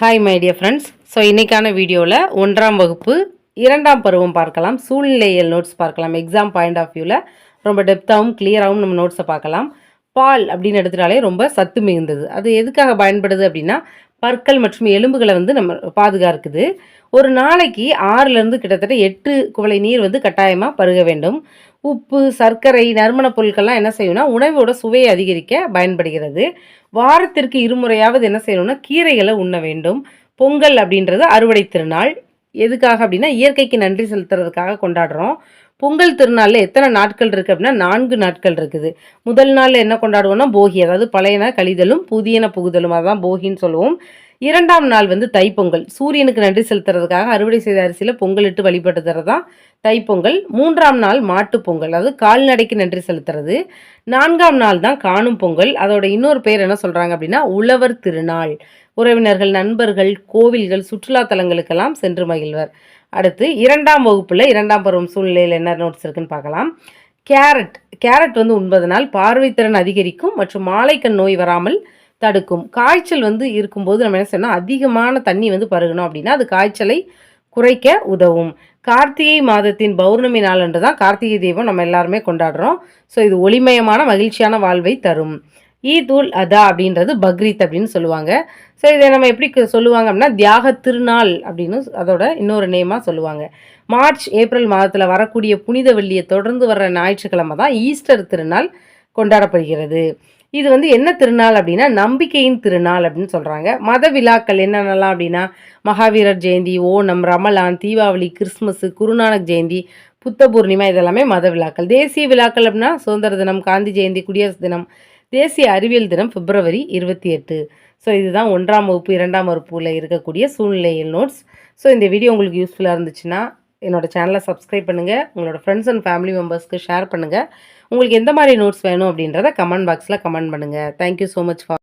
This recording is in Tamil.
Hi my dear friends. So இன்றைக்கான வீடியோவில் 1ஆம் வகுப்பு 2ஆம் பருவம் பார்க்கலாம். சூழ்நிலையியல் நோட்ஸ் பார்க்கலாம். எக்ஸாம் பாயிண்ட் ஆஃப் வியூவில் ரொம்ப டெப்த்தாகவும் கிளியராகவும் நம்ம நோட்ஸை பார்க்கலாம். பால் அப்படின்னு எடுத்துட்டாலே ரொம்ப சத்து மிகுந்தது. அது எதுக்காக பயன்படுது அப்படின்னா பற்கள் மற்றும் எலும்புகளை நம்ம பாதுகாக்குது. ஒரு நாளைக்கு 6லேருந்து கிட்டத்தட்ட 8 குவளை நீர் கட்டாயமாக பருக வேண்டும். உப்பு, சர்க்கரை, நறுமணப் பொருட்கள்லாம் என்ன செய்யணும்னா உணவோட சுவையை அதிகரிக்க பயன்படுகிறது. வாரத்திற்கு 2 முறையாவது என்ன செய்யணும்னா கீரைகளை உண்ண வேண்டும். பொங்கல் அப்படின்றது அறுவடை திருநாள். எதுக்காக அப்படின்னா இயற்கைக்கு நன்றி செலுத்துறதுக்காக கொண்டாடுறோம். பொங்கல் திருநாளில் எத்தனை நாட்கள் இருக்குது அப்படின்னா 4 நாட்கள் இருக்குது. முதல் நாளில் என்ன கொண்டாடுவோம்னா போகி, அதாவது பழையன கழிதலும் புதியன புகுதலும், அதுதான் போகின்னு சொல்லுவோம். 2ஆம் நாள் தைப்பொங்கல், சூரியனுக்கு நன்றி செலுத்துறதுக்காக அறுவடை செய்த அரிசியில் பொங்கலிட்டு வழிபடுத்துறது தான் தைப்பொங்கல். 3ஆம் நாள் மாட்டுப்பொங்கல், அதாவது கால்நடைக்கு நன்றி செலுத்துறது. 4ஆம் நாள் தான் காணும் பொங்கல். அதோட இன்னொரு பேர் என்ன சொல்கிறாங்க அப்படின்னா உழவர் திருநாள். உறவினர்கள், நண்பர்கள், கோவில்கள், சுற்றுலா தலங்களுக்கெல்லாம் சென்று மகிழ்வர். அடுத்து 2ஆம் வகுப்பில் 2ஆம் பருவம் சூழ்நிலையில் என்ன நோட்ஸ் இருக்குன்னு பார்க்கலாம். கேரட் உண்பதனால் பார்வைத்திறன் அதிகரிக்கும் மற்றும் மாலைக்கண் நோய் வராமல் தடுக்கும். காய்ச்சல் இருக்கும்போது நம்ம என்ன செய்யணும், அதிகமான தண்ணி பருகணும் அப்படின்னா அது காய்ச்சலை குறைக்க உதவும். கார்த்திகை மாதத்தின் பௌர்ணமி நாள் அன்று தான் கார்த்திகை தீபம் நம்ம எல்லாருமே கொண்டாடுறோம். ஸோ இது ஒளிமயமான மகிழ்ச்சியான வாழ்வை தரும். ஈத் உல் அதா அப்படின்றது பக்ரீத் அப்படின்னு சொல்லுவாங்க. ஸோ இதை நம்ம எப்படி சொல்லுவாங்க அப்படின்னா தியாக திருநாள் அப்படின்னு அதோட இன்னொரு நேமாக சொல்லுவாங்க. மார்ச், ஏப்ரல் மாதத்தில் வரக்கூடிய புனித வெள்ளியை தொடர்ந்து வர்ற ஞாயிற்றுக்கிழமை தான் ஈஸ்டர் திருநாள் கொண்டாடப்படுகிறது. இது என்ன திருநாள் அப்படின்னா நம்பிக்கையின் திருநாள் அப்படின்னு சொல்கிறாங்க. மத விழாக்கள் என்னென்னலாம் அப்படின்னா மகாவீரர் ஜெயந்தி, ஓணம், ரமலான், தீபாவளி, கிறிஸ்மஸ், குருநானக் ஜெயந்தி, புத்த பூர்ணிமா, இதெல்லாமே மத விழாக்கள். தேசிய விழாக்கள் அப்படின்னா சுதந்திர தினம், காந்தி ஜெயந்தி, குடியரசு தினம், தேசிய அறிவியல் தினம் பிப்ரவரி 28. ஸோ இதுதான் 1ஆம் வகுப்பு 2ஆம் வகுப்பில் இருக்கக்கூடிய சூழ்நிலையில் நோட்ஸ். ஸோ இந்த வீடியோ உங்களுக்கு யூஸ்ஃபுல்லாக இருந்துச்சுன்னா என்னோடய சேனலை சப்ஸ்கிரைப் பண்ணுங்கள், உங்களோட ஃப்ரெண்ட்ஸ் அண்ட் ஃபேமிலி மெம்பர்ஸ்க்கு ஷேர் பண்ணுங்கள். உங்களுக்கு எந்த மாதிரி நோட்ஸ் வேணும் அப்படின்றத கமெண்ட் பாக்ஸில் கமெண்ட் பண்ணுங்கள். Thank you so much for